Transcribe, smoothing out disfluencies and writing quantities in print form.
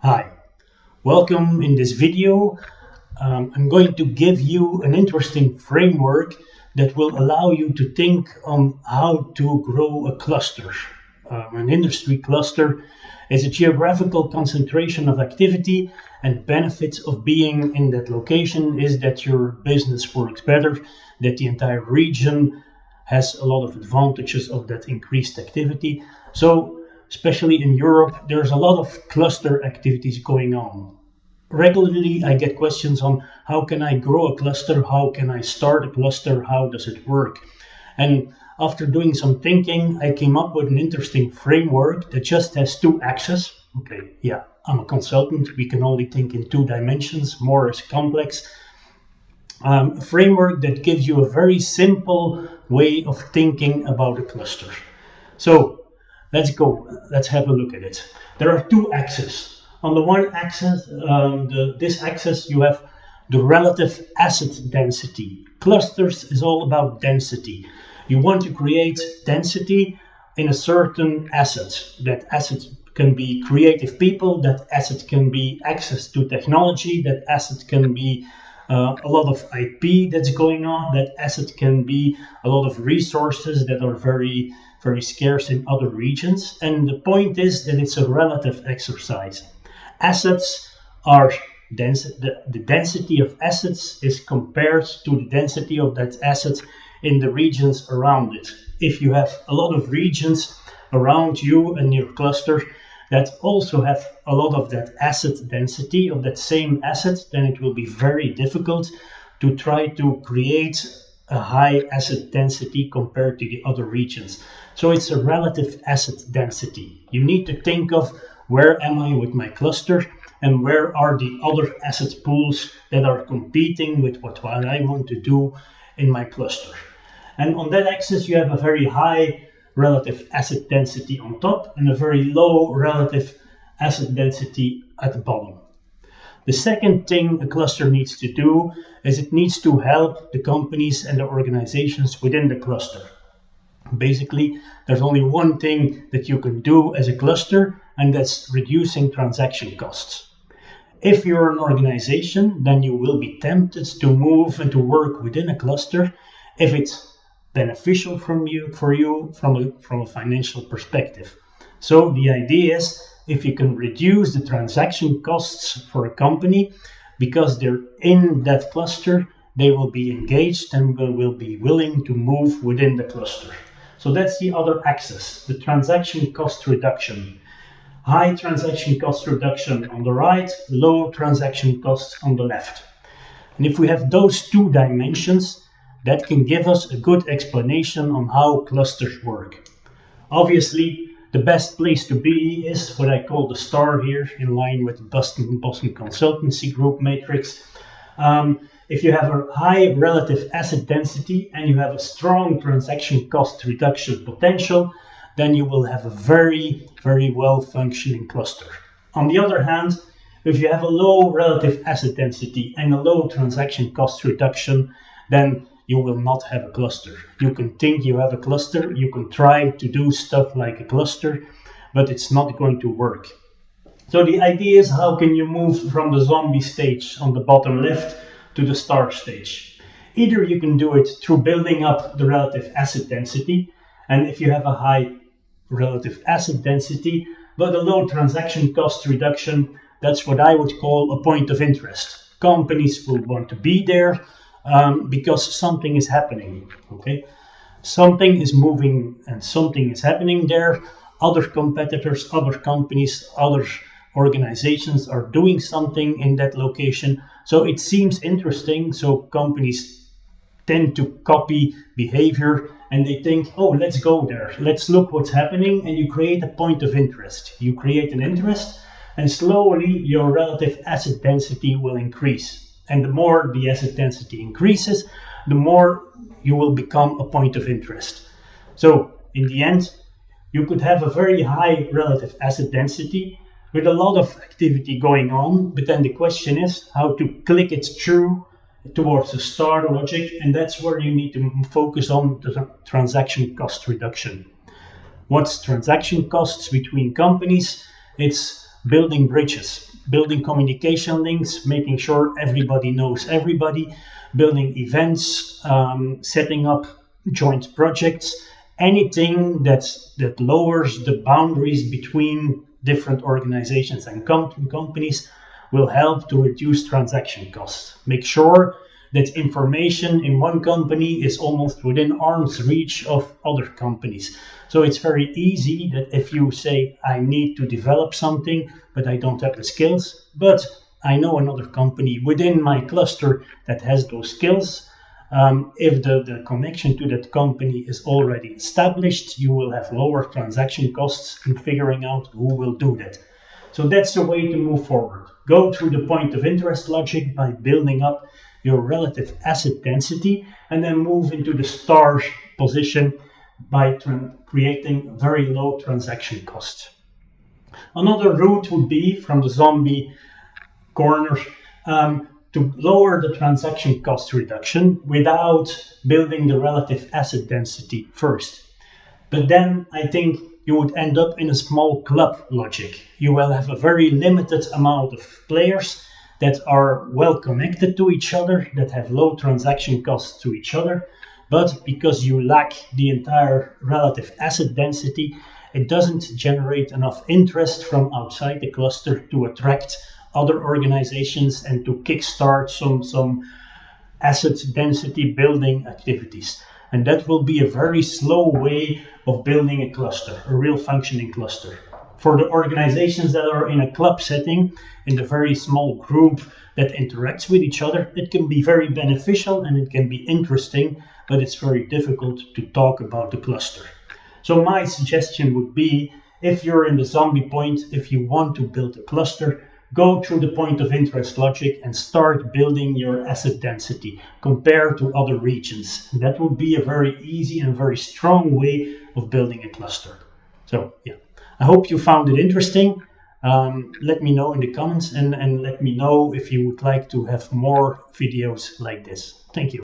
Hi, welcome in this video. I'm going to give you an interesting framework that will allow you to think on how to grow a cluster. An industry cluster is a geographical concentration of activity, and benefits of being in that location is that your business works better, that the entire region has a lot of advantages of that increased activity. So, especially in Europe, there's a lot of cluster activities going on. Regularly, I get questions on how can I grow a cluster, how can I start a cluster, how does it work? And after doing some thinking, I came up with an interesting framework that just has two axes. Okay, yeah, I'm a consultant. We can only think in two dimensions, more is complex. A framework that gives you a very simple way of thinking about a cluster. So let's have a look at it. There are two axes. On the one axis, this axis, you have the relative asset density. Clusters is all about density. You want to create density in a certain asset. That asset can be creative people, that asset can be access to technology, that asset can be a lot of IP that's going on, that asset can be a lot of resources that are very scarce in other regions. And the point is that it's a relative exercise. Assets are the density of assets is compared to the density of that asset in the regions around it. If you have a lot of regions around you and your cluster that also have a lot of that asset density of that same asset, then it will be very difficult to try to create a high asset density compared to the other regions. So it's a relative asset density. You need to think of where am I with my cluster and where are the other asset pools that are competing with what I want to do in my cluster. And on that axis, you have a very high relative asset density on top and a very low relative asset density at the bottom. The second thing a cluster needs to do is it needs to help the companies and the organizations within the cluster. Basically, there's only one thing that you can do as a cluster, and that's reducing transaction costs. If you're an organization, then you will be tempted to move and to work within a cluster if it's beneficial for you from a financial perspective. So the idea is if you can reduce the transaction costs for a company because they're in that cluster, they will be engaged and will be willing to move within the cluster. So that's the other axis, the transaction cost reduction. High transaction cost reduction on the right, low transaction costs on the left. And if we have those two dimensions, that can give us a good explanation on how clusters work. Obviously, the best place to be is what I call the star here, in line with the Boston Consultancy Group matrix. If you have a high relative asset density and you have a strong transaction cost reduction potential, then you will have a very well functioning cluster. On the other hand, if you have a low relative asset density and a low transaction cost reduction, then you will not have a cluster. You can think you have a cluster, you can try to do stuff like a cluster, but it's not going to work. So the idea is how can you move from the zombie stage on the bottom left to the star stage. Either you can do it through building up the relative asset density, and if you have a high relative asset density but a low transaction cost reduction, that's what I would call a point of interest. Companies will want to be there because something is happening. Okay, something is moving and something is happening there. Other competitors, other companies, other organizations are doing something in that location. So it seems interesting. So companies tend to copy behavior and they think, oh, let's go there. Let's look what's happening. And you create a point of interest. You create an interest and slowly your relative asset density will increase. And the more the asset density increases, the more you will become a point of interest. So in the end, you could have a very high relative asset density with a lot of activity going on, but then the question is how to click it through towards a star logic, and that's where you need to focus on the transaction cost reduction. What's transaction costs between companies? It's building bridges. building communication links, making sure everybody knows everybody, building events, setting up joint projects, anything that lowers the boundaries between different organizations and companies will help to reduce transaction costs. Make sure that information in one company is almost within arm's reach of other companies. So it's very easy that if you say, I need to develop something, but I don't have the skills, but I know another company within my cluster that has those skills. If the connection to that company is already established, you will have lower transaction costs in figuring out who will do that. So that's the way to move forward. Go through the point of interest logic by building up your relative asset density, and then move into the star position by creating very low transaction costs. Another route would be from the zombie corner to lower the transaction cost reduction without building the relative asset density first. But then I think you would end up in a small club logic. You will have a very limited amount of players that are well connected to each other, that have low transaction costs to each other, but because you lack the entire relative asset density, it doesn't generate enough interest from outside the cluster to attract other organizations and to kickstart some asset density building activities. And that will be a very slow way of building a cluster, a real functioning cluster. For the organizations that are in a club setting, in the very small group that interacts with each other, it can be very beneficial and it can be interesting, but it's very difficult to talk about the cluster. So my suggestion would be, if you're in the zombie point, if you want to build a cluster, go through the point of interest logic and start building your asset density compared to other regions. That would be a very easy and very strong way of building a cluster. So yeah, I hope you found it interesting. Let me know in the comments and let me know if you would like to have more videos like this. Thank you.